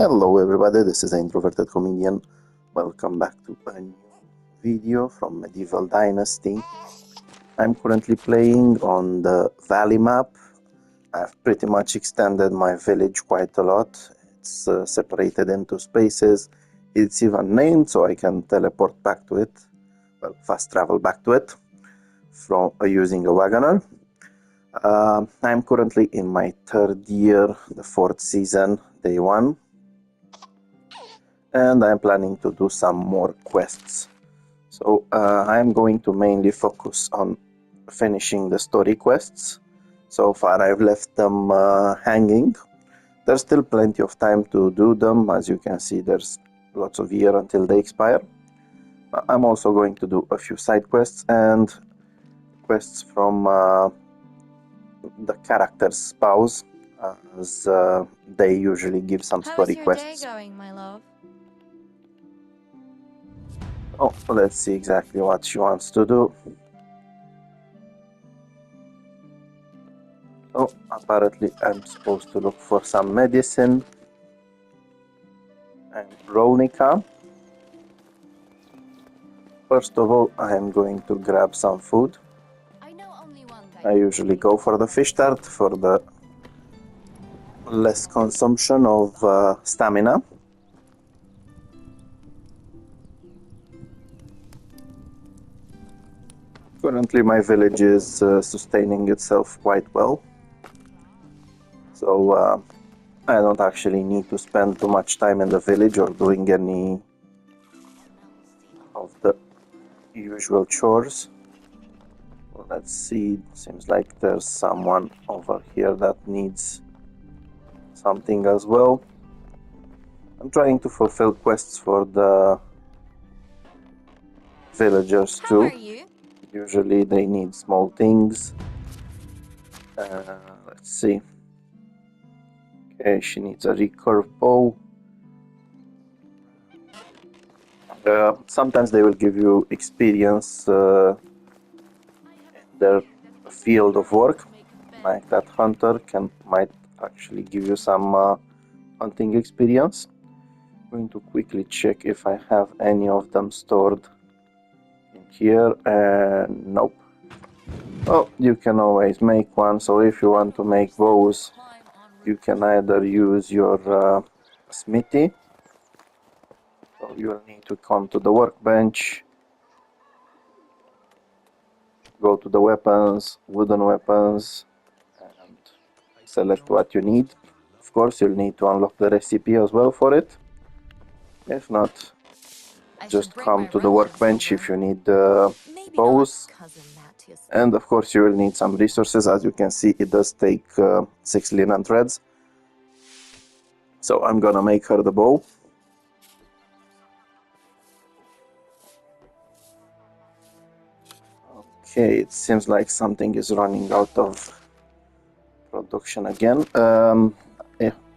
Hello everybody, this is the Introverted Comedian. Welcome back to a new video from Medieval Dynasty. I'm currently playing on the valley map. I've pretty much extended my village quite a lot. It's separated into spaces. It's even named so I can teleport back to it. Well, fast travel back to it from using a wagoner. I'm currently in my third year, the fourth season, day 1. And I'm planning to do some more quests. So I'm going to mainly focus on finishing the story quests. So far I've left them hanging. There's still plenty of time to do them. As you can see, there's lots of year until they expire. I'm also going to do a few side quests and quests from the characters' spouse, as they usually give some story quests. How's your day going, my love? Oh, let's see exactly what she wants to do. Oh, apparently I'm supposed to look for some medicine and Ronica. First of all, I am going to grab some food. I usually go for the fish tart for the less consumption of stamina. Currently my village is sustaining itself quite well, so I don't actually need to spend too much time in the village or doing any of the usual chores. Well, let's see, seems like there's someone over here that needs something as well. I'm trying to fulfill quests for the villagers too. How are you? Usually they need small things. Let's see. Okay, she needs a recurve bow. Sometimes they will give you experience in their field of work, like that hunter might actually give you some hunting experience. I'm going to quickly check if I have any of them stored in here, and nope. Oh, you can always make one, so if you want to make bows, you can either use your smithy, so you'll need to come to the workbench, go to the weapons, wooden weapons, and select what you need. Of course, you'll need to unlock the recipe as well for it. If not, just come to the workbench if you need bows. And of course you will need some resources. As you can see, it does take 6 linen threads. So I'm gonna make her the bow. Okay, it seems like something is running out of production again.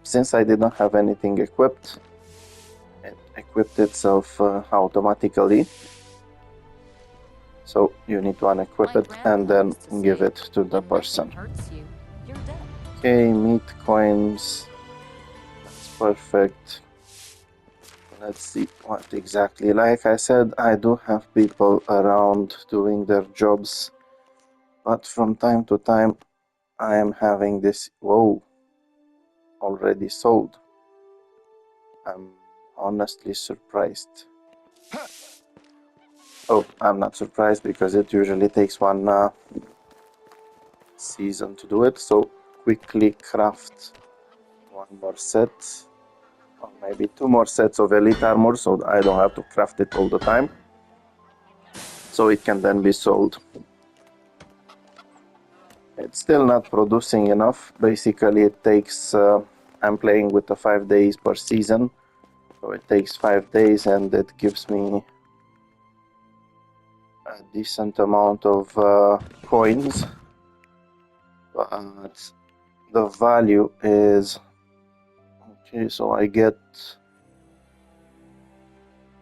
Since I did not have anything equipped, it equipped itself automatically. So you need to unequip it and then give it to the person. Okay, meat coins. That's perfect. Let's see what exactly. Like I said, I do have people around doing their jobs, but from time to time I am having this. Whoa, already sold. I'm honestly surprised. Oh, I'm not surprised because it usually takes one season to do it. So quickly craft one more set, or maybe 2 more sets of elite armor, so I don't have to craft it all the time, so it can then be sold. It's still not producing enough. Basically it takes I'm playing with the 5 days per season, so it takes 5 days and it gives me a decent amount of coins, but the value is okay, so I get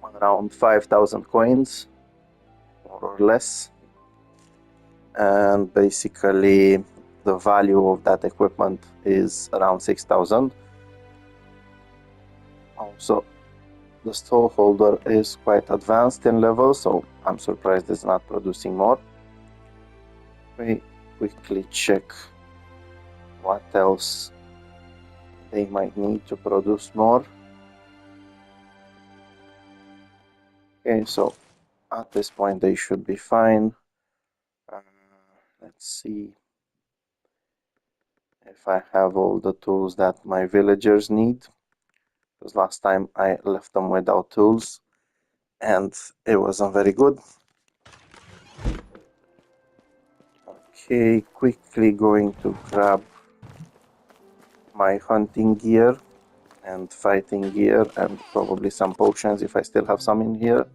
around 5,000 coins, more or less, and basically the value of that equipment is around 6,000. So the storeholder is quite advanced in level, so I'm surprised it's not producing more. We quickly check what else they might need to produce more. Okay, so at this point they should be fine. Let's see if I have all the tools that my villagers need, because last time I left them without tools and it wasn't very good. Okay, quickly going to grab my hunting gear and fighting gear and probably some potions if I still have some in here.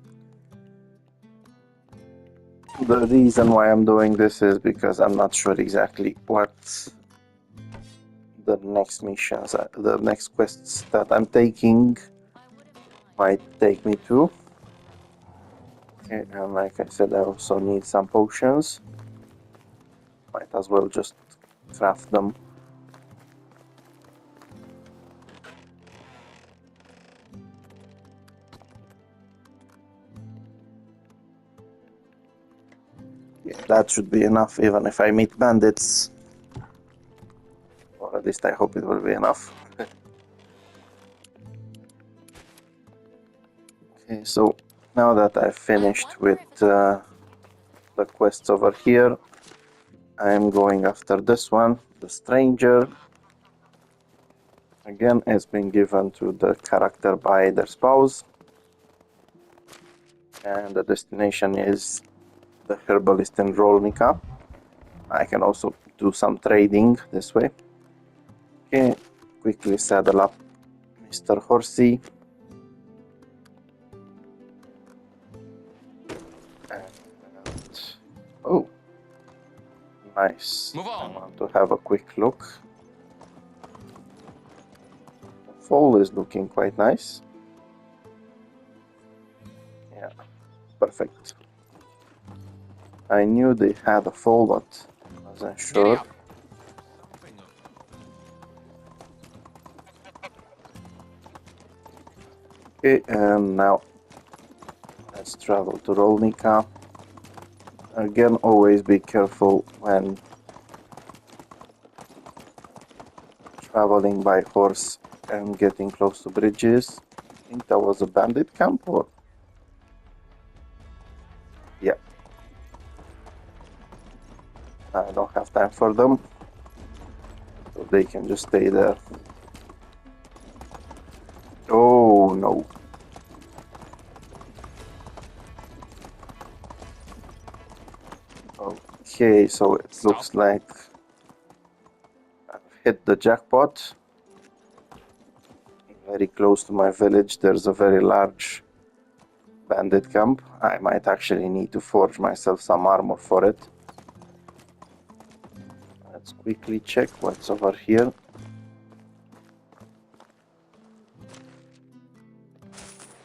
The reason why I'm doing this is because I'm not sure exactly what the next missions, the next quests that I'm taking might take me to. Okay, and like I said, I also need some potions. Might as well just craft them. Yeah, that should be enough even if I meet bandits. Or at least I hope it will be enough. Okay, so now that I've finished with the quests over here, I'm going after this one, the stranger. Again, it's been given to the character by their spouse. And the destination is the herbalist in Rolnica. I can also do some trading this way. Okay, quickly saddle up Mr. Horsey. And, oh, nice. I want to have a quick look. The fall is looking quite nice. Yeah, perfect. I knew they had a fall, but I wasn't sure. Okay, and now let's travel to Rolnica. Again, always be careful when traveling by horse and getting close to bridges. I think that was a bandit camp, or yeah. I don't have time for them, so they can just stay there. Oh no. Okay, so it looks like I've hit the jackpot. Very close to my village, there's a very large bandit camp. I might actually need to forge myself some armor for it. Let's quickly check what's over here.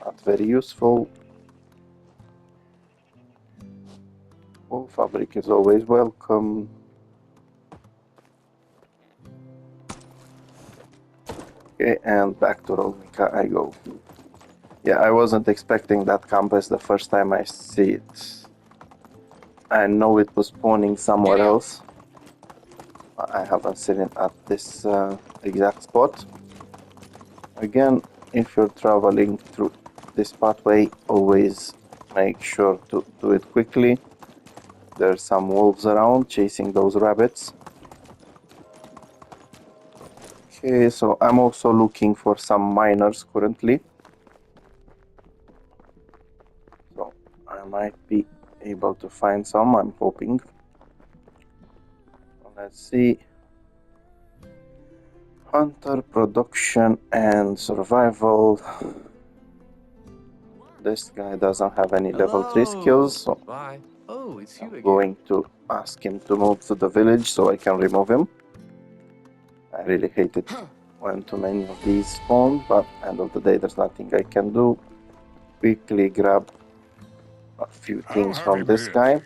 Not very useful. Oh, fabric is always welcome. Okay, and back to Rolnica I go. Yeah, I wasn't expecting that compass the first time I see it. I know it was spawning somewhere else. I haven't seen it at this exact spot. Again, if you're traveling through this pathway, always make sure to do it quickly. There's some wolves around chasing those rabbits. Okay, so I'm also looking for some miners currently. So I might be able to find some, I'm hoping. Let's see. Hunter, production, and survival. This guy doesn't have any level 3 skills, so I'm going to ask him to move to the village so I can remove him. I really hate it when too many of these spawn, but at the end of the day there's nothing I can do. Quickly grab a few things from this guy.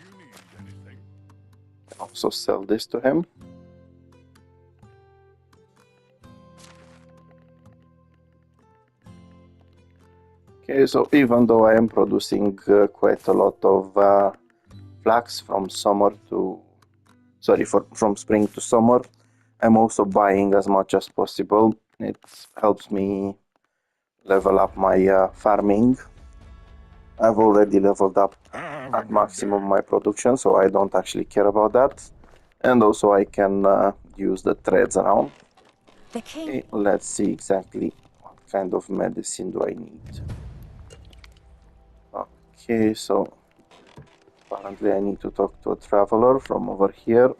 Also sell this to him. Okay, so even though I am producing quite a lot of flax from from spring to summer, I'm also buying as much as possible. It helps me level up my farming. I've already leveled up at maximum my production, so I don't actually care about that. And also I can use the threads around. The king. Okay, let's see exactly what kind of medicine do I need. Okay, so apparently I need to talk to a traveler from over here.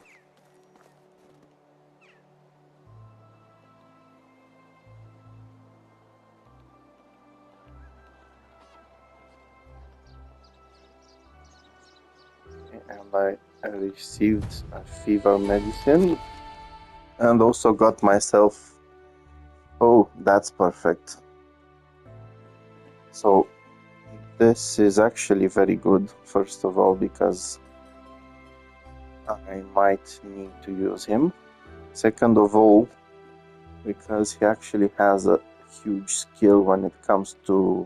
And I received a fever medicine and also got myself. Oh, that's perfect. So this is actually very good, first of all, because I might need to use him. Second of all, because he actually has a huge skill when it comes to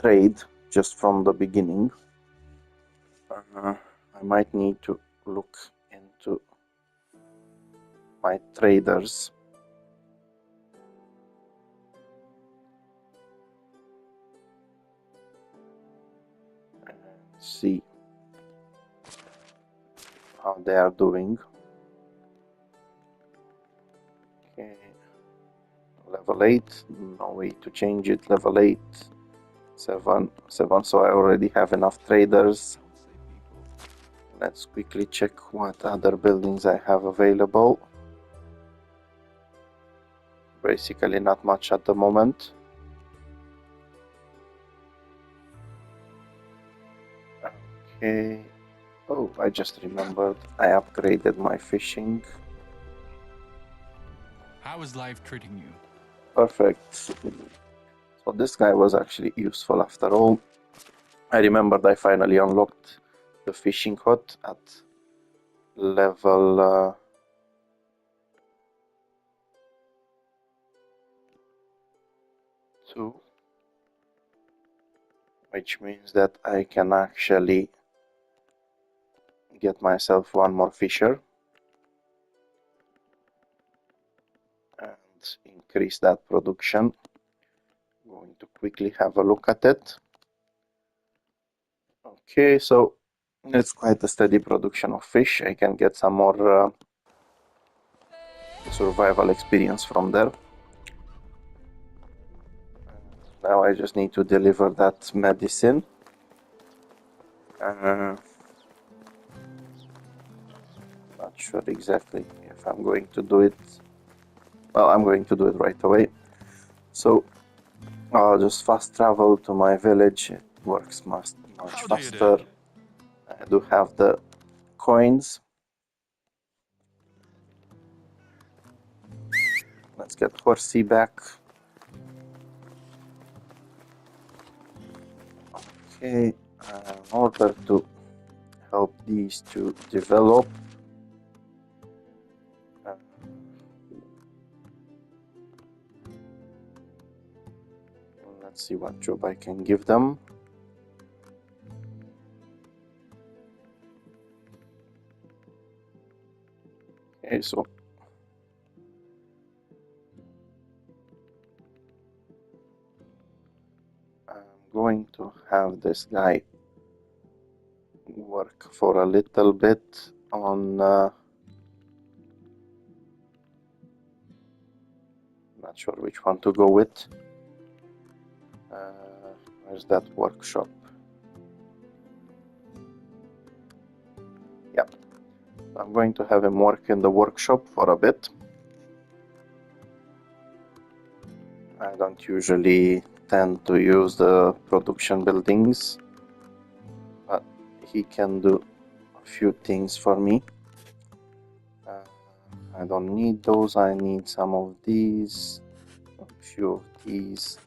trade just from the beginning. I might need to look into my traders. And see how they are doing. Okay, level 8, no way to change it. Level 8, 7, 7, so I already have enough traders. Let's quickly check what other buildings I have available. Basically not much at the moment. Okay. Oh, I just remembered I upgraded my fishing. How is life treating you? Perfect. So this guy was actually useful after all. I remembered I finally unlocked the fishing hut at level 2, which means that I can actually get myself one more fisher and increase that production. Going to quickly have a look at it. Okay, so it's quite a steady production of fish. I can get some more survival experience from there. Now I just need to deliver that medicine. Not sure exactly if I'm going to do it. Well, I'm going to do it right away. So I'll just fast travel to my village. It works much faster. I do have the coins. Let's get Horsey back. Okay, in order to help these to develop, let's see what job I can give them. Okay, so I'm going to have this guy work for a little bit on not sure which one to go with. Where's that workshop? Yeah, I'm going to have him work in the workshop for a bit. I don't usually tend to use the production buildings, but he can do a few things for me. I don't need those, I need some of these, a few of these.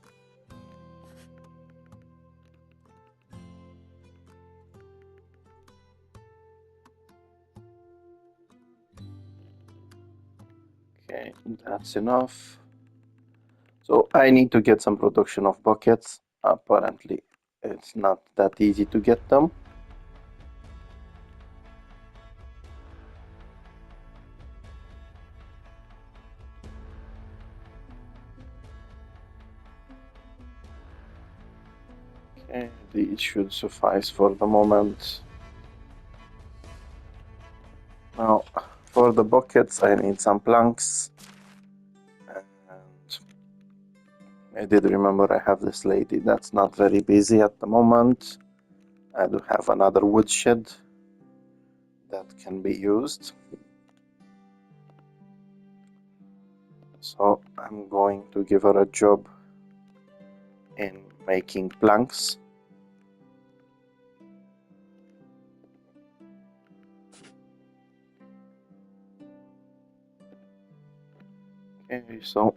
Okay, that's enough. So I need to get some production of buckets. Apparently, it's not that easy to get them. Okay, these should suffice for the moment. Now, for the buckets, I need some planks. And I did remember I have this lady that's not very busy at the moment. I do have another woodshed that can be used. So I'm going to give her a job in making planks. Okay, so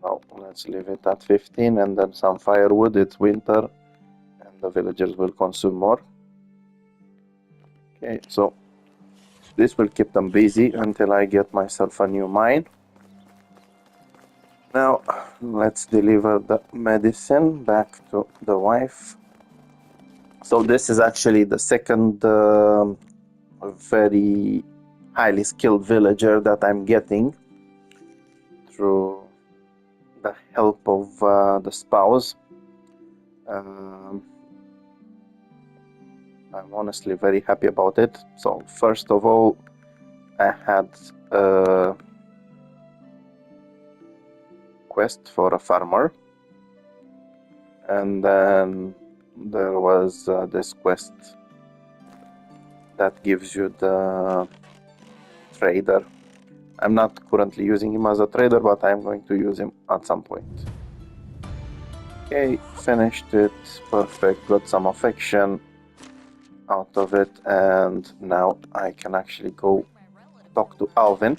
now let's leave it at 15 and then some firewood. It's winter and the villagers will consume more. Okay, so this will keep them busy until I get myself a new mine. Now let's deliver the medicine back to the wife. So this is actually the second very highly skilled villager that I'm getting through the help of the spouse. I'm honestly very happy about it. So first of all, I had a quest for a farmer, and then there was this quest that gives you the trader. I'm not currently using him as a trader, but I'm going to use him at some point. Okay, finished it, perfect, got some affection out of it, and now I can actually go talk to Alvin.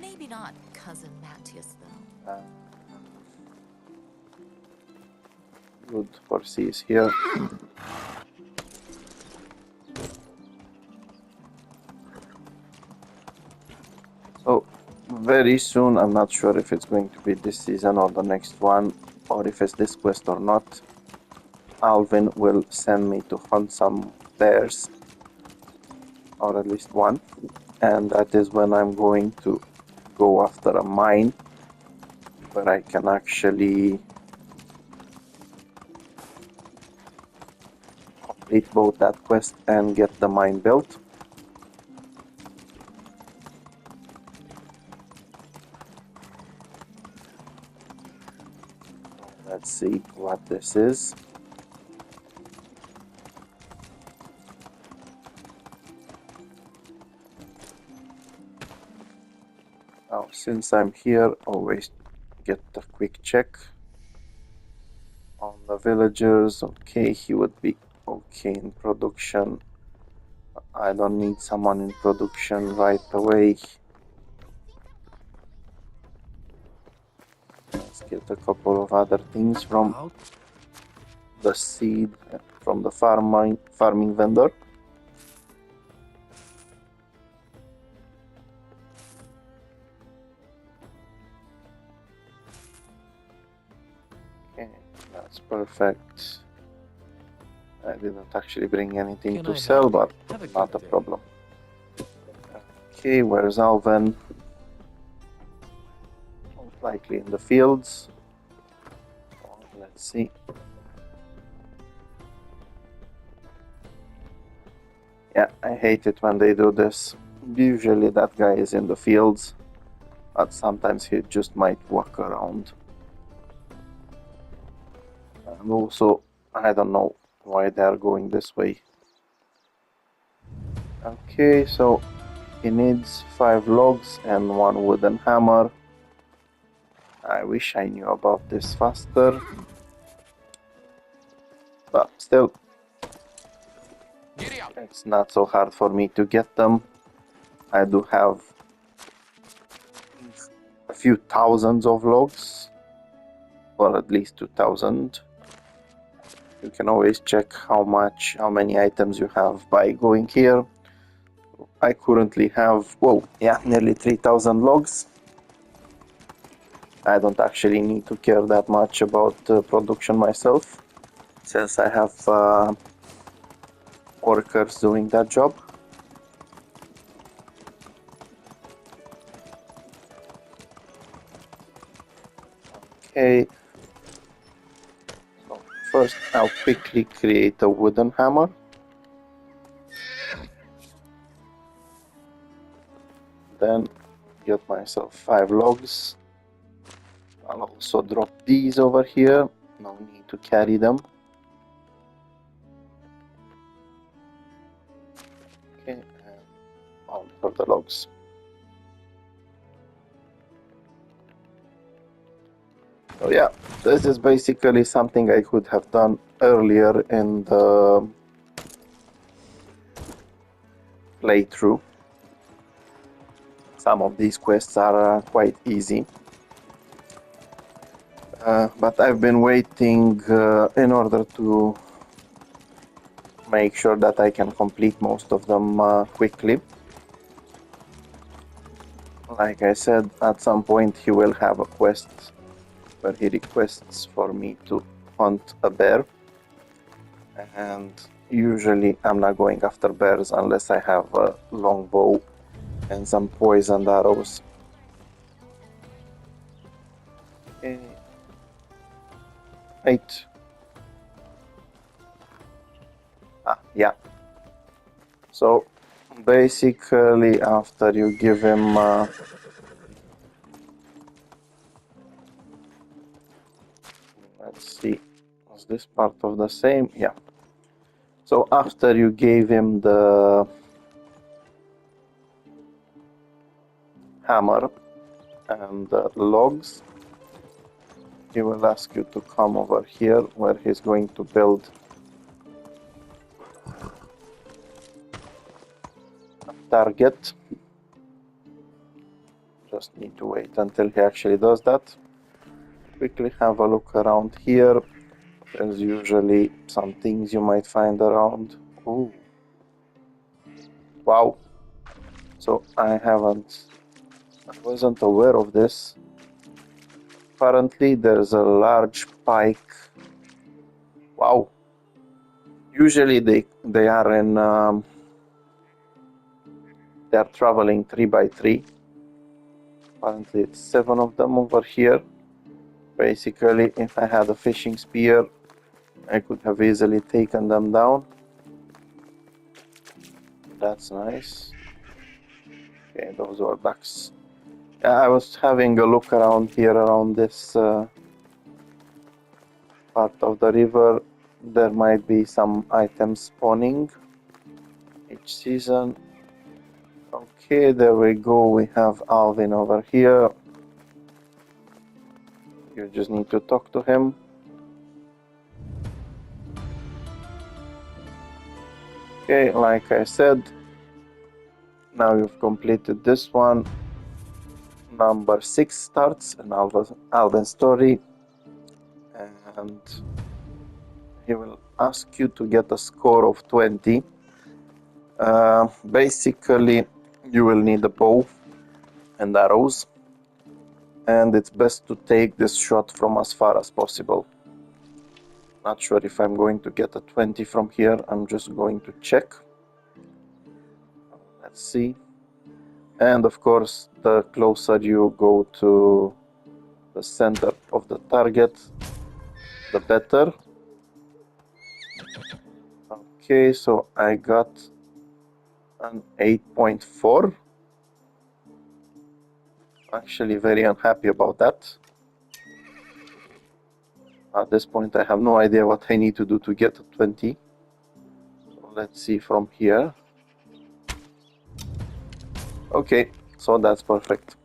Maybe not cousin Matthias, though. Good, Horsey is here. So very soon, I'm not sure if it's going to be this season or the next one, or if it's this quest or not, Alvin will send me to hunt some bears, or at least one, and that is when I'm going to go after a mine where I can actually complete both that quest and get the mine built. Let's see what this is. Now, since I'm here, always get a quick check on the villagers. Okay, he would be okay in production. I don't need someone in production right away. Let's get a couple of other things from the seed, from the farming vendor. Okay, that's perfect. I didn't actually bring anything to sell, but not a problem. Okay, where's Alvin? Most likely in the fields. Let's see. Yeah, I hate it when they do this. Usually that guy is in the fields, but sometimes he just might walk around. And also, I don't know why they are going this way. Okay, so he needs 5 logs and 1 wooden hammer. I wish I knew about this faster, but still, it's not so hard for me to get them. I do have a few thousands of logs, or at least 2,000. You can always check how many items you have by going here. I currently have, whoa, yeah, nearly 3,000 logs. I don't actually need to care that much about production myself, since I have workers doing that job. Okay, so first I'll quickly create a wooden hammer. Then get myself 5 logs. I'll also drop these over here, no need to carry them. Okay, and mount for the logs. So yeah, this is basically something I could have done earlier in the playthrough. Some of these quests are quite easy. But I've been waiting in order to make sure that I can complete most of them quickly. Like I said, at some point he will have a quest where he requests for me to hunt a bear. And usually I'm not going after bears unless I have a long bow and some poisoned arrows. Okay. Right. Yeah. So basically after you give him let's see, was this part of the same? Yeah. So after you gave him the hammer and the logs, he will ask you to come over here where he's going to build a target. Just need to wait until he actually does that. Quickly have a look around here. There's usually some things you might find around. Ooh. Wow. So I wasn't aware of this. Apparently there's a large pike. Wow. Usually they are in they are traveling 3 by 3. Apparently it's 7 of them over here. Basically, if I had a fishing spear, I could have easily taken them down. That's nice. Okay, those were ducks. Yeah, I was having a look around here, around this part of the river. There might be some items spawning each season. Okay, there we go. We have Alvin over here. You just need to talk to him. Okay, like I said, now you've completed this one. Number 6 starts an Alvin story, and he will ask you to get a score of 20. Basically, you will need a bow and arrows, and it's best to take this shot from as far as possible. Not sure if I'm going to get a 20 from here. I'm just going to check. Let's see. And of course, the closer you go to the center of the target, the better. Okay, so I got an 8.4. Actually very unhappy about that. At this point I have no idea what I need to do to get a 20. So let's see from here. Okay, so that's perfect.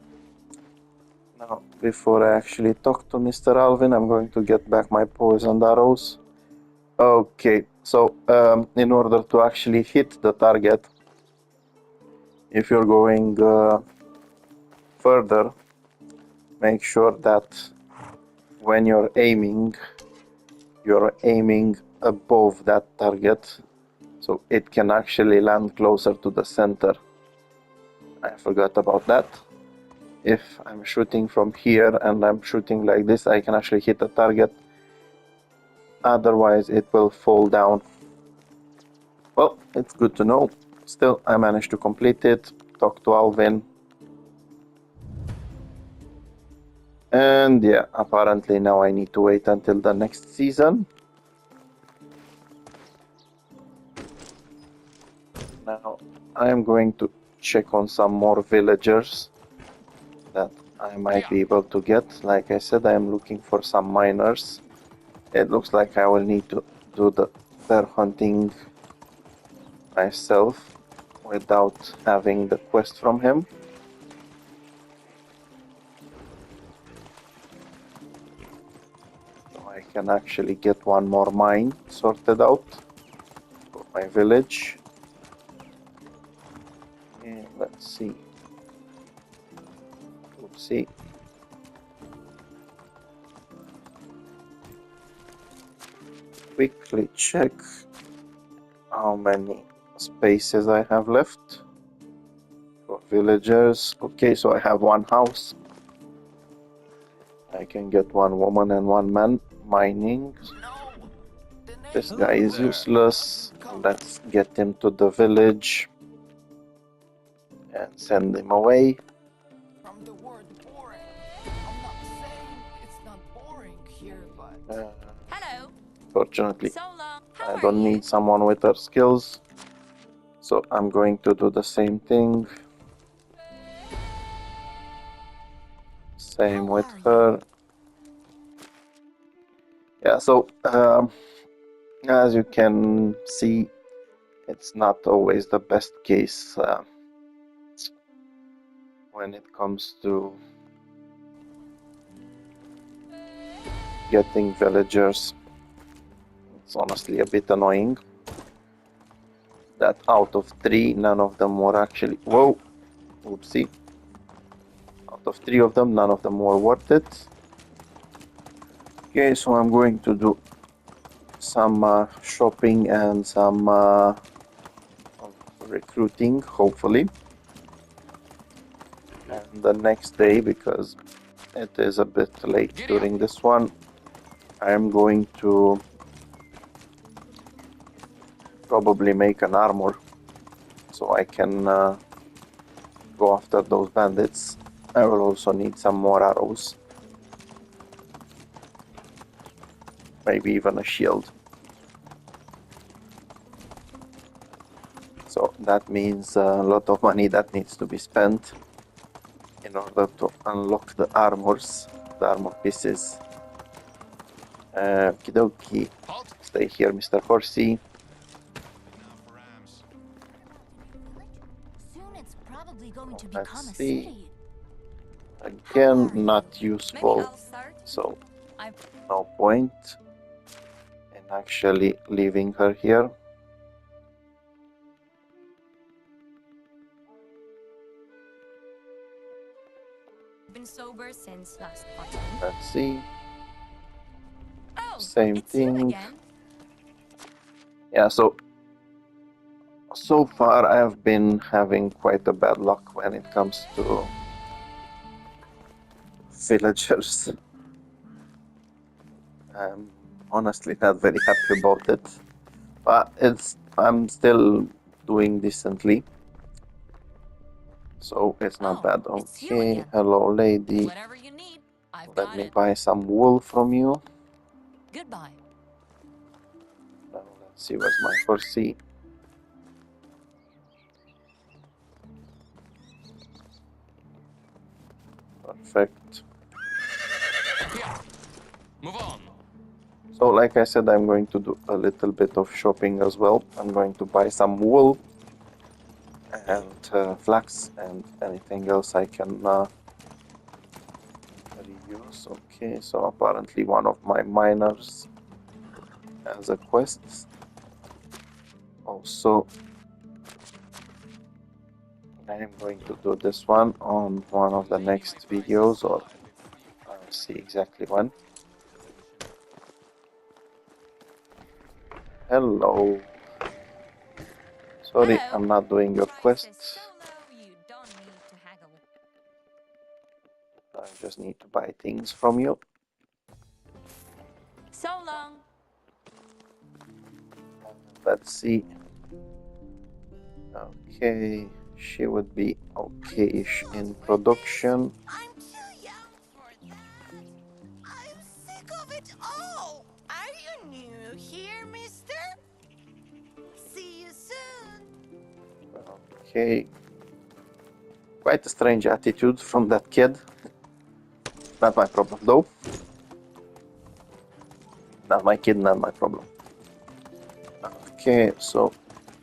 Now, before I actually talk to Mr. Alvin, I'm going to get back my poisoned arrows. Okay, so in order to actually hit the target, if you're going further, make sure that when you're aiming above that target, so it can actually land closer to the center. I forgot about that. If I'm shooting from here and I'm shooting like this, I can actually hit the target. Otherwise, it will fall down. Well, it's good to know. Still, I managed to complete it. Talk to Alvin. And yeah, apparently now I need to wait until the next season. Now I am going to check on some more villagers that I might be able to get. Like I said, I am looking for some miners. It looks like I will need to do their hunting myself without having the quest from him. So I can actually get one more mine sorted out for my village. And let's see. Oopsie. Quickly check how many spaces I have left for villagers. Okay, so I have one house. I can get one woman and one man mining. This guy is useless. Let's get him to the village and send him away. From the word boring. I'm not saying it's not boring here, but Hello. Fortunately, So long. I don't need someone with her skills. So I'm going to do the same thing. Same with her. Yeah, so as you can see, it's not always the best case when it comes to getting villagers. It's honestly a bit annoying that out of 3, none of them were actually... Whoa! Oopsie. Out of 3 of them, none of them were worth it. Okay, so I'm going to do some shopping and some recruiting, hopefully. And the next day, because it is a bit late during this one, I'm going to probably make an armor so I can go after those bandits. I will also need some more arrows. Maybe even a shield. So that means a lot of money that needs to be spent in order to unlock the armors, the armor pieces. Okie dokie. Stay here, Mr. Horsey. Soon it's probably going to Let's become a see. city. Again, not useful, start. so no point in actually leaving her here. Been sober since last autumn. Let's see. Oh, Same it's you thing. again. Yeah, so far I have been having quite a bad luck when it comes to villagers. I'm honestly not very happy about it, but I'm still doing decently, so it's not bad. It's you Okay, again. hello lady. Whatever you need, I've Let got me it. buy some wool from you. Goodbye. Now let's see, where's my horsey? Perfect. Move on. So like I said, I'm going to do a little bit of shopping as well. I'm going to buy some wool and flax and anything else I can reuse. Okay, so apparently one of my miners has a quest. Also, I'm going to do this one on one of the next videos, or I'll see exactly when. Hello. Sorry, I'm not doing your quest. I just need to buy things from you. So long. Let's see. Okay, she would be okay-ish in production. I'm too young for that. I'm sick of it all. Are you new here, mister? See you soon. Okay. Quite a strange attitude from that kid. Not my problem though. Not my kid, not my problem. Okay, so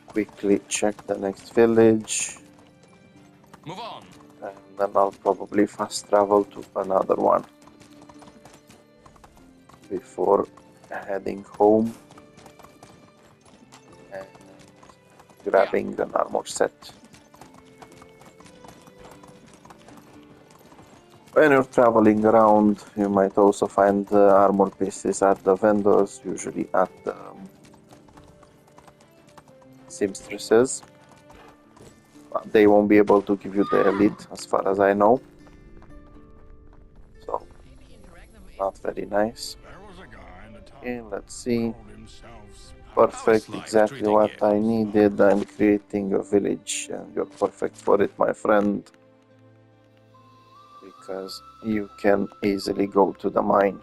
quickly check the next village. Move on. And then I'll probably fast travel to another one before heading home and grabbing an armor set. When you're traveling around, you might also find armor pieces at the vendors, usually at the seamstresses. But they won't be able to give you the elite, as far as I know. So, not very nice. Okay, let's see. Perfect, exactly what I needed. I'm creating a village, and you're perfect for it, my friend. Because you can easily go to the mine.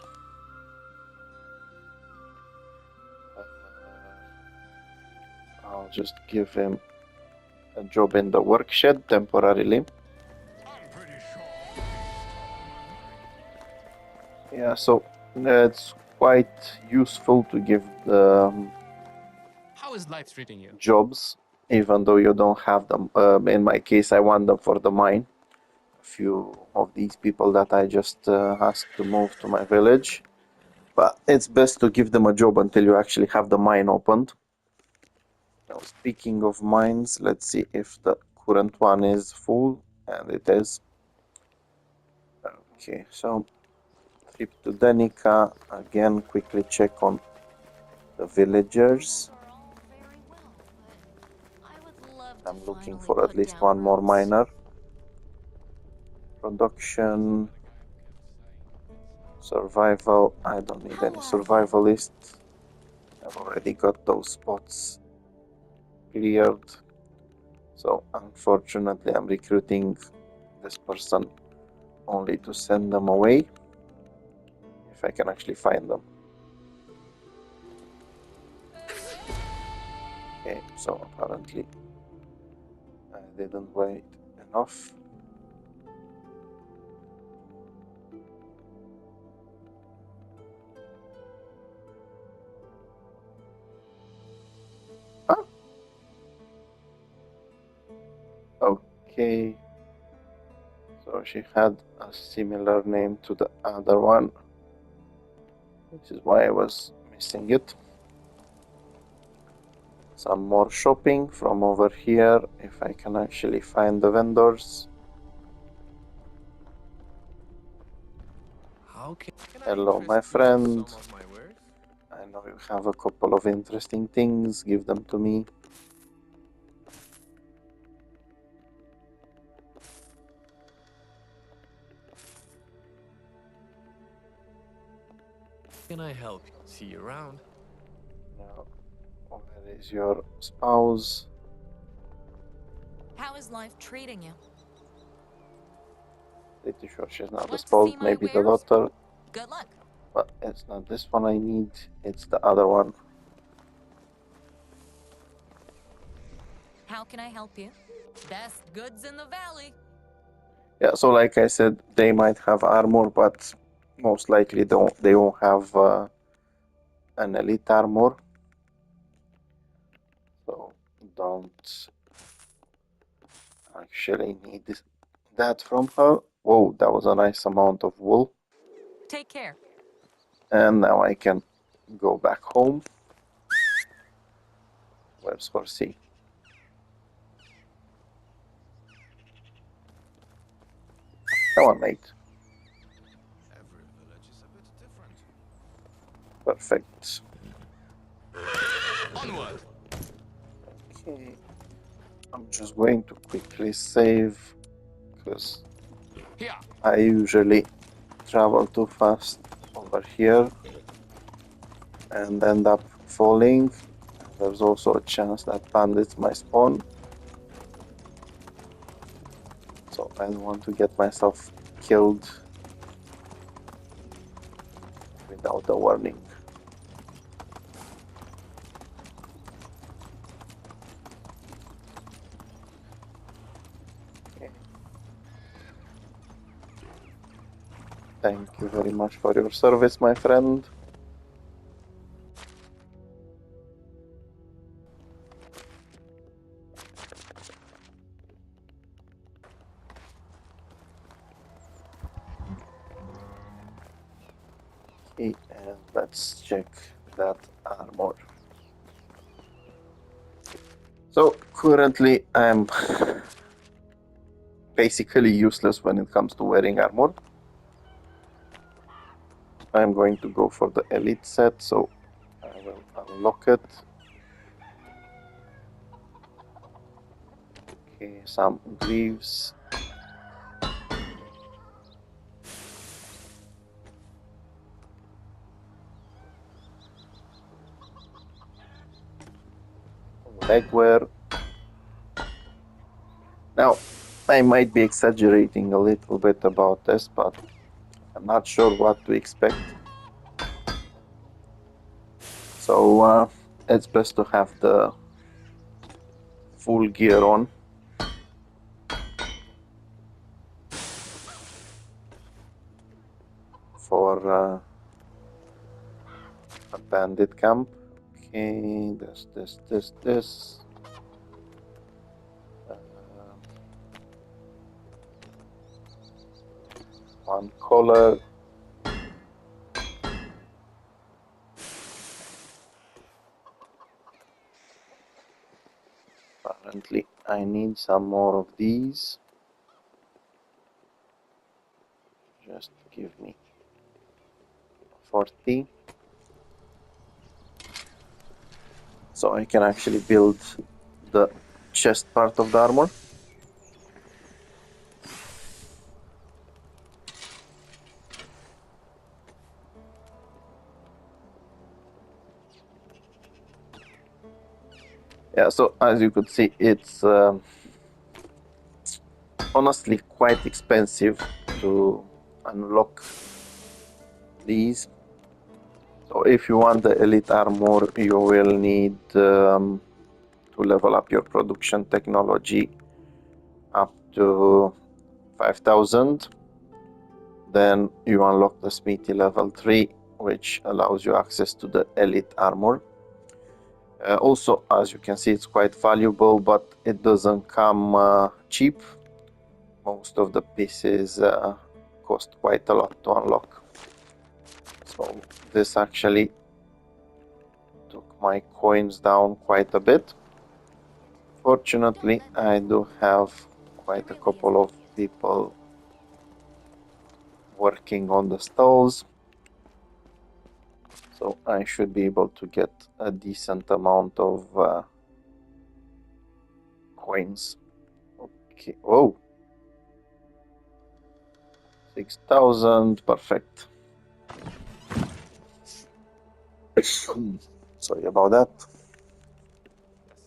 I'll just give him a job in the work shed temporarily. Yeah, so it's quite useful to give the How is life treating you? jobs, even though you don't have them. In my case, I want them for the mine. A few of these people that I just asked to move to my village. But it's best to give them a job until you actually have the mine opened. Now, speaking of mines, let's see if the current one is full, and it is. Okay, so trip to Danica. Again, quickly check on the villagers. I'm looking for at least one more miner. Production, survival. I don't need any survivalists. I've already got those spots cleared. So unfortunately, I'm recruiting this person only to send them away. If I can actually find them. Okay, so apparently I didn't wait enough. Ah. Okay. So she had a similar name to the other one. This is why I was missing it. Some more shopping from over here, if I can actually find the vendors. Hello, my friend. I know you have a couple of interesting things. Give them to me. Can I help you? See you around. Now, where is your spouse? How is life treating you? Pretty sure she's not the Want to spouse, see my maybe the wares? daughter. Good luck. But it's not this one I need, it's the other one. How can I help you? Best goods in the valley. Yeah, so like I said, they might have armor, but most likely they won't have an elite armor. So don't actually need that from her. Whoa, that was a nice amount of wool. Take care. And now I can go back home. Where's Horsey? Come on, mate. Every village is a bit different. Perfect. Onward. Okay. I'm just going to quickly save because Here. I usually travel too fast over here and end up falling. There's also a chance that bandits might spawn. So I don't want to get myself killed without a warning. Okay. Thank you very much for your service, my friend. Okay, and let's check that armor. So currently I'm basically useless when it comes to wearing armor. I'm going to go for the elite set, so I will unlock it. Okay, some greaves. Legwear. Now, I might be exaggerating a little bit about this, but I'm not sure what to expect. So it's best to have the full gear on. For a bandit camp. Okay, this. One collar. Apparently, I need some more of these. Just give me 40. So I can actually build the chest part of the armor. Yeah, so as you could see, it's honestly quite expensive to unlock these. So if you want the elite armor, you will need to level up your production technology up to 5000. Then you unlock the smithy level 3, which allows you access to the elite armor. Also, as you can see, it's quite valuable, but it doesn't come cheap. Most of the pieces cost quite a lot to unlock. So this actually took my coins down quite a bit. Fortunately, I do have quite a couple of people working on the stalls, so I should be able to get a decent amount of coins. Okay, whoa, 6,000, perfect. Sorry about that. Does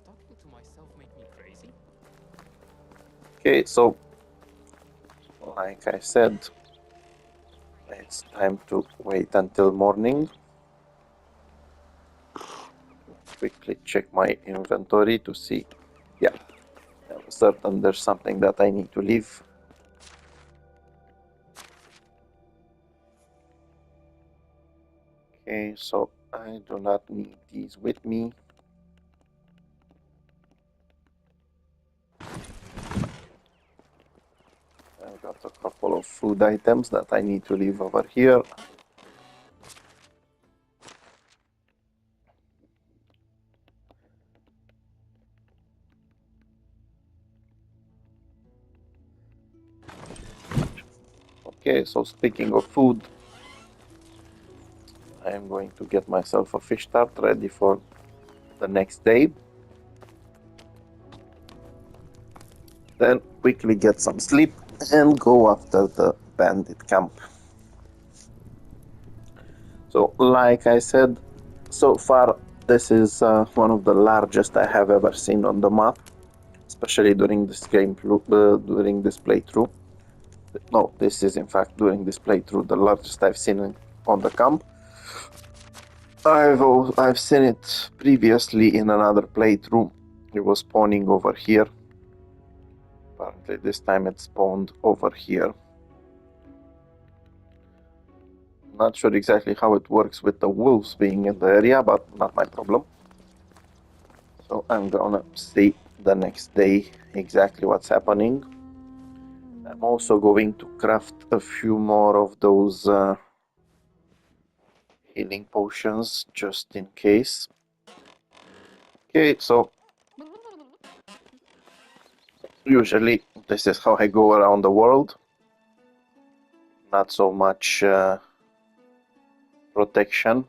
talking to myself make me crazy? Okay, so like I said, it's time to wait until morning. Quickly check my inventory to see. Yeah, I'm certain there's something that I need to leave. Okay, so I do not need these with me. I've got a couple of food items that I need to leave over here. Okay, so speaking of food, I am going to get myself a fish tart ready for the next day. Then quickly get some sleep and go after the bandit camp. So, like I said, so far this is one of the largest I have ever seen on the map, especially during this during this playthrough. No, this is in fact during this playthrough the largest I've seen on the camp. I've seen it previously in another playthrough. It was spawning over here. Apparently this time it spawned over here. Not sure exactly how it works with the wolves being in the area, but not my problem. So I'm gonna see the next day exactly what's happening. I'm also going to craft a few more of those healing potions just in case. Okay, so usually this is how I go around the world. Not so much protection.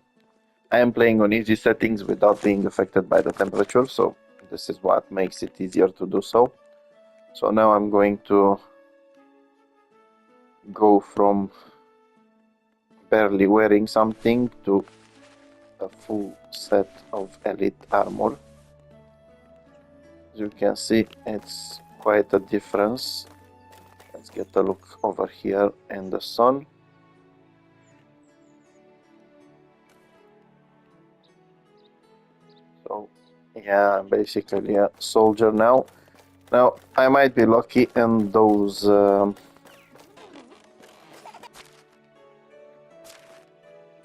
I am playing on easy settings without being affected by the temperature, so this is what makes it easier to do so. So now I'm going to go from barely wearing something to a full set of elite armor. As you can see, it's quite a difference. Let's get a look over here in the sun. So yeah, I'm basically a soldier now. Now I might be lucky and those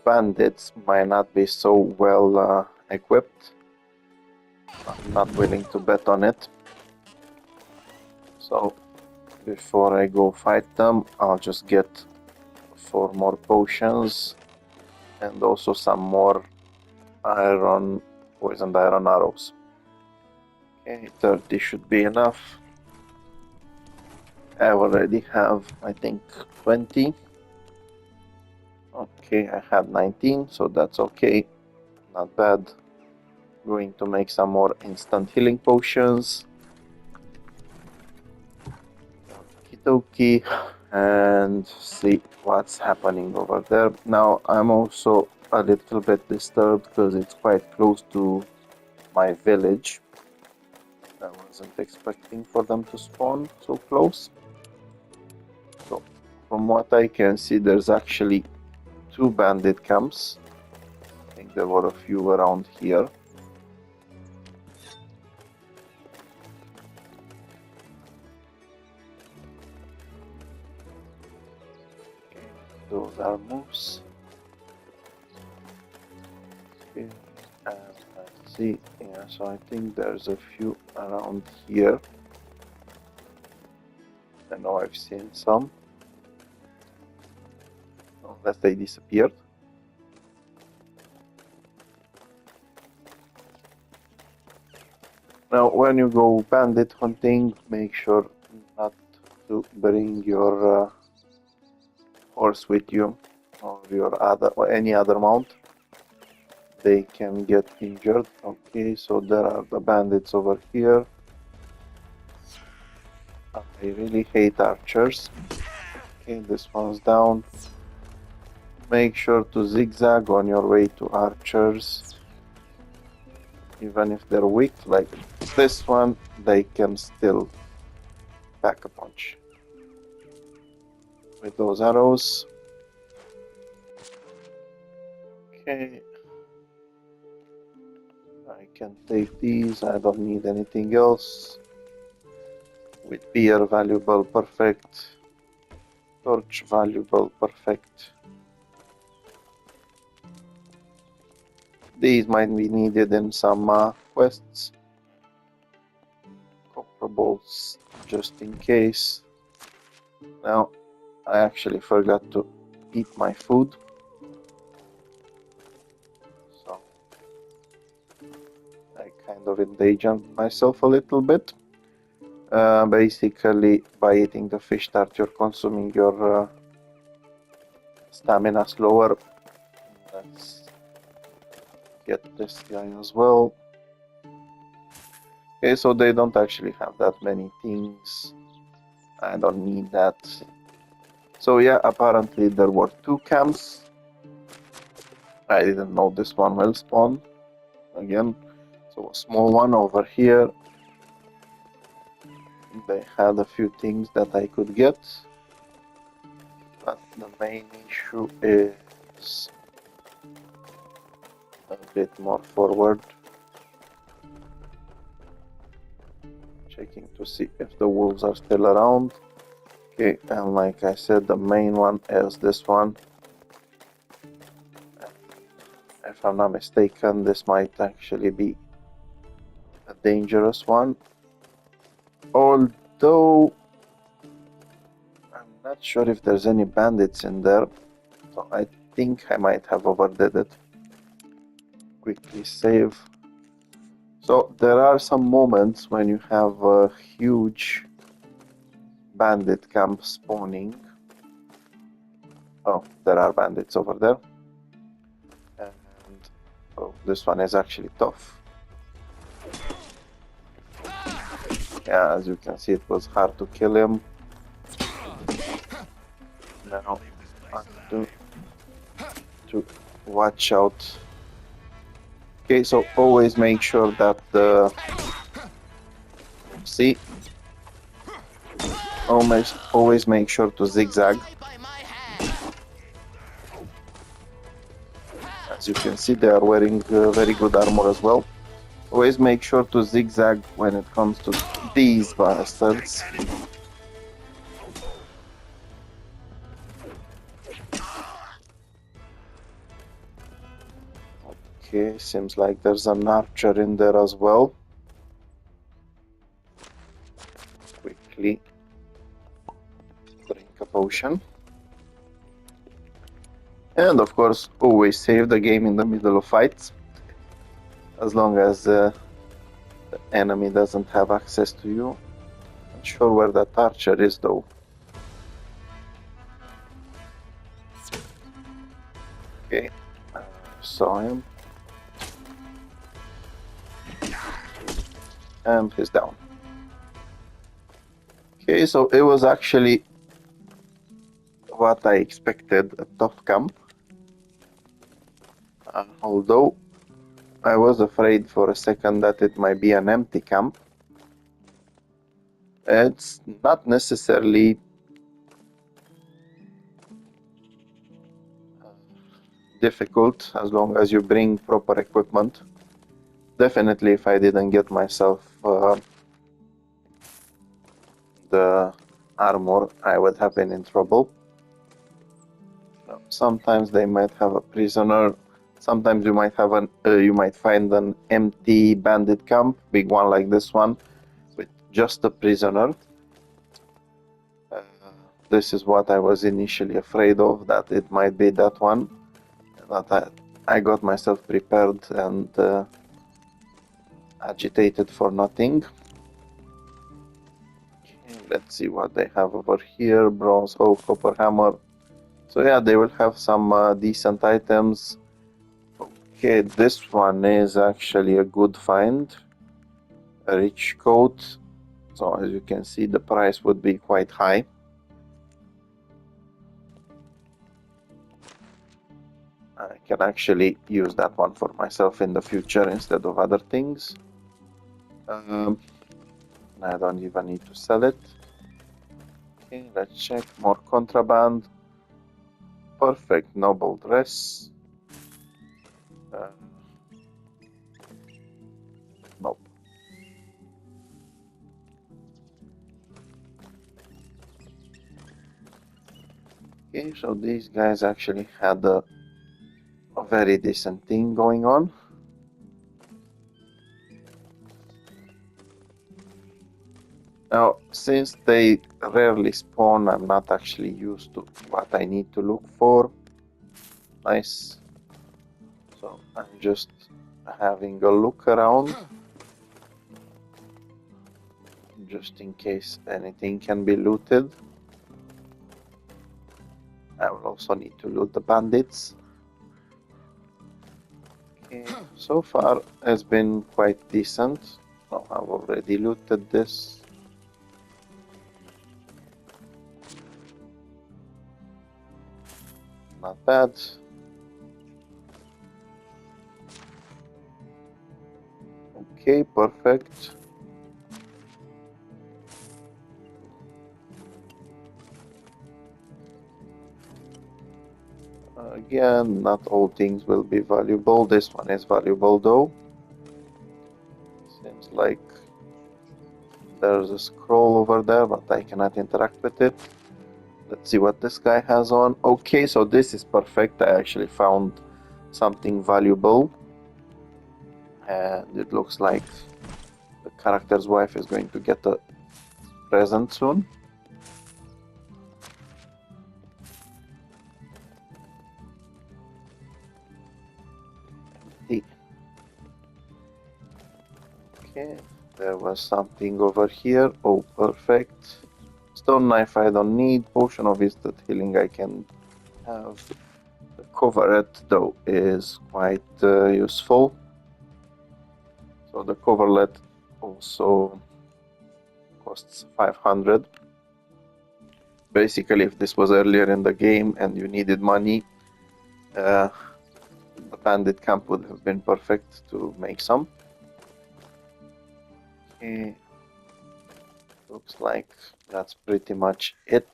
bandits might not be so well equipped. I'm not willing to bet on it. So before I go fight them, I'll just get 4 more potions and also some more poisoned iron arrows. Okay, 30 should be enough. I already have, I think, 20. Okay, I had 19, so that's okay. Not bad. Going to make some more instant healing potions. Okie and see what's happening over there. Now I'm also a little bit disturbed because it's quite close to my village. I wasn't expecting for them to spawn so close. So from what I can see, there's actually 2 bandit camps. I think there were a few around here. Those are moves. Okay, and let's see. Yeah, so I think there's a few around here. I know I've seen some. Unless they disappeared. Now, when you go bandit hunting, make sure not to bring your horse with you, or any other mount. They can get injured. Okay, so there are the bandits over here. I really hate archers. Okay, this one's down. Make sure to zigzag on your way to archers. Even if they're weak, like this one, they can still pack a punch with those arrows. Okay, I can take these, I don't need anything else. With beer, valuable, perfect. Torch, valuable, perfect. These might be needed in some quests. Copper bolts, just in case. Now, I actually forgot to eat my food. So, I kind of endangered myself a little bit. Basically, by eating the fish tart, you're consuming your stamina slower. Let's get this guy as well. Okay, so they don't actually have that many things. I don't need that. So yeah, apparently there were two camps. I didn't know this one will spawn again. So a small one over here. They had a few things that I could get. But the main issue is a bit more forward. Checking to see if the wolves are still around. Okay, and like I said, the main one is this one. If I'm not mistaken, this might actually be a dangerous one. Although I'm not sure if there's any bandits in there, so I think I might have overdid it. Quickly save. So there are some moments when you have a huge bandit camp spawning. Oh, there are bandits over there. And oh, this one is actually tough. Yeah, as you can see, it was hard to kill him. Now I have to watch out. Okay, so always make sure that the see, always make sure to zigzag. As you can see, they are wearing very good armor as well. Always make sure to zigzag when it comes to these bastards. Okay, seems like there's an archer in there as well. Quickly drink a potion. And of course, always save the game in the middle of fights. As long as the enemy doesn't have access to you. Not sure where that archer is though. Okay, saw him. And he's down. Okay, so it was actually what I expected, a tough camp. Although I was afraid for a second that it might be an empty camp. It's not necessarily difficult as long as you bring proper equipment. Definitely if I didn't get myself the armor, I would have been in trouble. Sometimes they might have a prisoner. Sometimes you might have you might find an empty bandit camp, big one like this one, with just a prisoner. This is what I was initially afraid of, that it might be that one. That I got myself prepared and agitated for nothing. Okay, let's see what they have over here. Bronze hoe, copper hammer. So yeah, they will have some decent items. Okay, this one is actually a good find. A rich coat. So as you can see, the price would be quite high. I can actually use that one for myself in the future instead of other things. I don't even need to sell it. Okay, let's check more contraband. Perfect, noble dress. Nope. Okay, so these guys actually had a very decent thing going on. Now, since they rarely spawn, I'm not actually used to what I need to look for. Nice. So I'm just having a look around, just in case anything can be looted. I will also need to loot the bandits. Okay, so far it's been quite decent. Oh, I've already looted this. not bad. Okay, perfect. Again, not all things will be valuable. This one is valuable though. Seems like there's a scroll over there, but I cannot interact with it. Let's see what this guy has on. Okay, so this is perfect. I actually found something valuable. And it looks like the character's wife is going to get a present soon. Okay, there was something over here. Oh, perfect. Stone knife I don't need. Potion of instant healing I can have. The coverlet though is quite useful. So the coverlet also costs 500. Basically, if this was earlier in the game and you needed money, the bandit camp would have been perfect to make some. Okay. Looks like that's pretty much it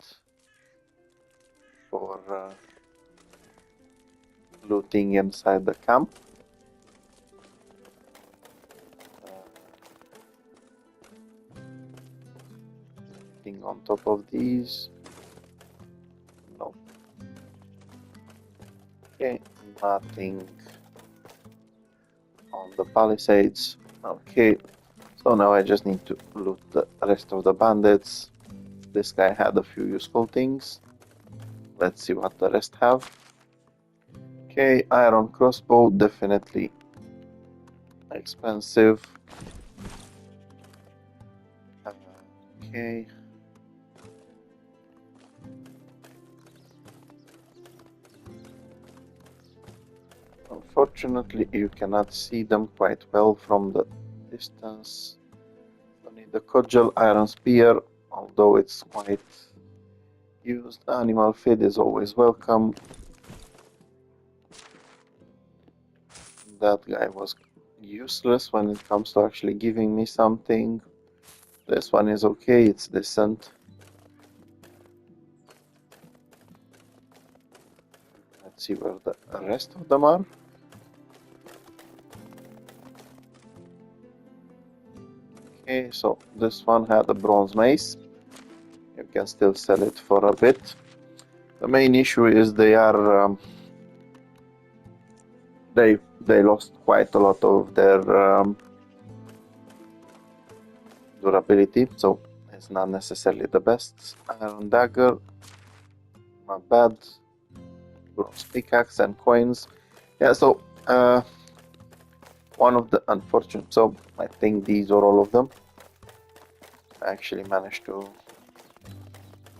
for looting inside the camp. Anything on top of these? No. Okay, nothing on the palisades. Okay, so now I just need to loot the rest of the bandits. This guy had a few useful things. Let's see what the rest have. Okay, iron crossbow, definitely expensive. Okay. Unfortunately, you cannot see them quite well from the distance. I need the cudgel, iron spear, although it's quite used. Animal feed is always welcome. That guy was useless when it comes to actually giving me something. This one is okay, it's decent. Let's see where the rest of them are. Okay, so this one had a bronze mace. You can still sell it for a bit. The main issue is they are they lost quite a lot of their durability, so it's not necessarily the best. Iron dagger, not bad. Bronze pickaxe and coins. Yeah, so one of the unfortunate. So I think these are all of them. I actually managed to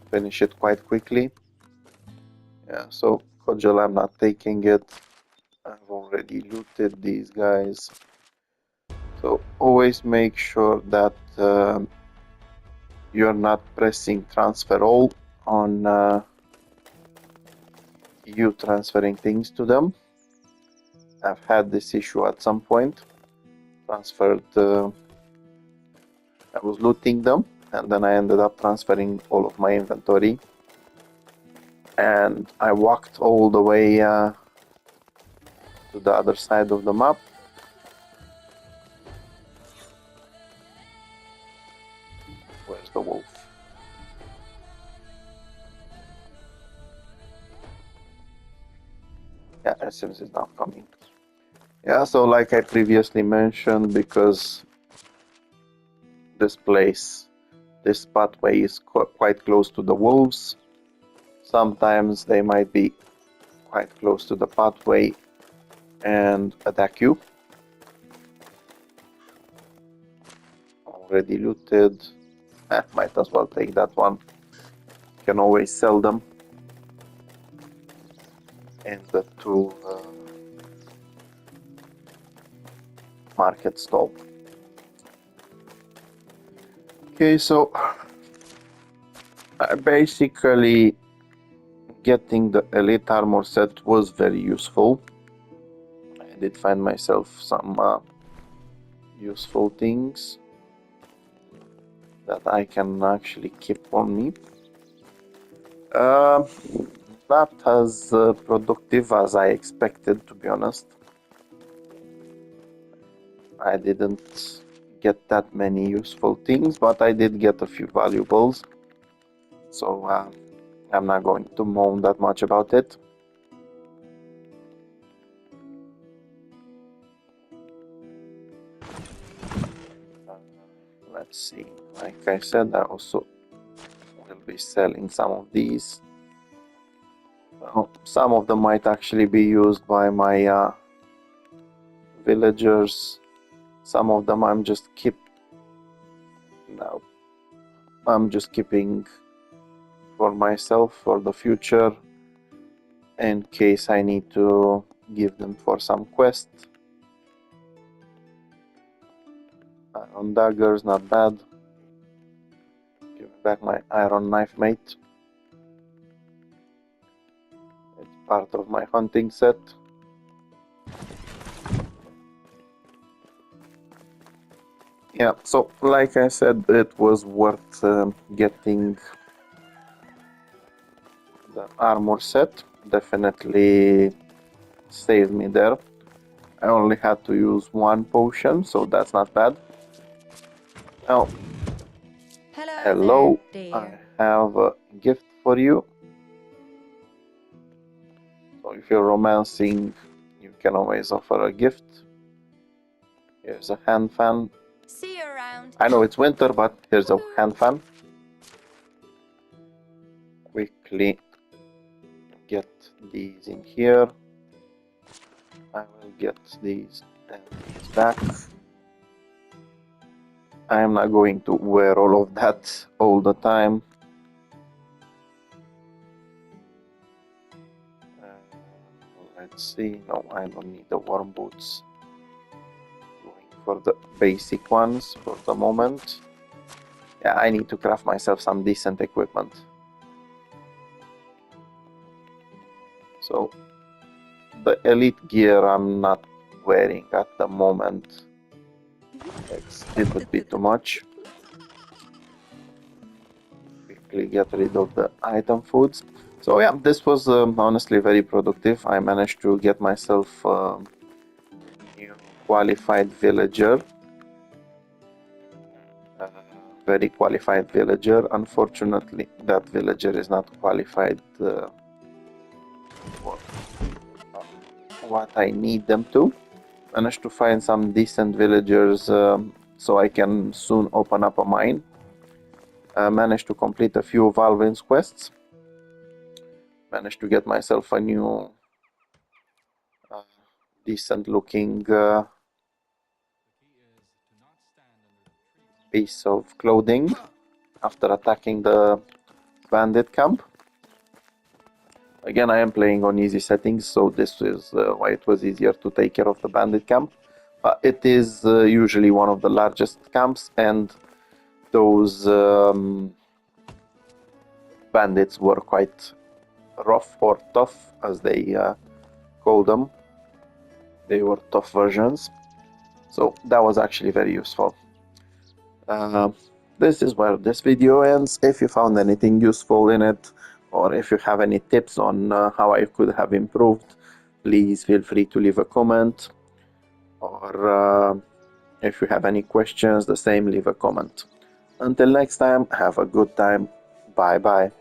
finish it quite quickly. Yeah, so cudgel I'm not taking it. I've already looted these guys. So always make sure that you're not pressing transfer all on you transferring things to them. I've had this issue at some point. Transferred, I was looting them and then I ended up transferring all of my inventory. And I walked all the way to the other side of the map. Where's the wolf? Yeah, SMS is now coming. Yeah, so like I previously mentioned, because this place, this pathway is quite close to the wolves, sometimes they might be quite close to the pathway and attack you. Already looted. Might as well take that one. Can always sell them in the tool market stall. Okay, so I basically getting the elite armor set was very useful. I did find myself some useful things that I can actually keep on me. Not as productive as I expected, to be honest. I didn't get that many useful things, but I did get a few valuables. So I'm not going to moan that much about it. Let's see. Like I said, I also will be selling some of these. Some of them might actually be used by my villagers. Some of them I'm just keeping for myself for the future in case I need to give them for some quest. Iron daggers, not bad. Give me back my iron knife, mate. It's part of my hunting set. Yeah, so like I said, it was worth getting the armor set. Definitely saved me there. I only had to use one potion, so that's not bad. Now, hello, I have a gift for you. So if you're romancing, you can always offer a gift. Here's a hand fan. See you around. I know it's winter, but here's a hand fan. Quickly get these in here. I will get these and these back. I am not going to wear all of that all the time. Let's see. No, I don't need the warm boots. Going for the basic ones for the moment. Yeah, I need to craft myself some decent equipment. So, the elite gear I'm not wearing at the moment. It would be too much. Quickly get rid of the item foods. So yeah, this was honestly very productive. I managed to get myself a new qualified villager. Very qualified villager. Unfortunately, that villager is not qualified for what I need them to. Managed to find some decent villagers so I can soon open up a mine. Managed to complete a few Valvin's quests. Managed to get myself a new decent looking piece of clothing after attacking the bandit camp. Again, I am playing on easy settings, so this is why it was easier to take care of the bandit camp. It is usually one of the largest camps, and those bandits were quite rough or tough, as they call them. They were tough versions, so that was actually very useful. This is where this video ends. If you found anything useful in it, or if you have any tips on how I could have improved, please feel free to leave a comment. Or if you have any questions, the same, leave a comment. Until next time, have a good time. Bye bye.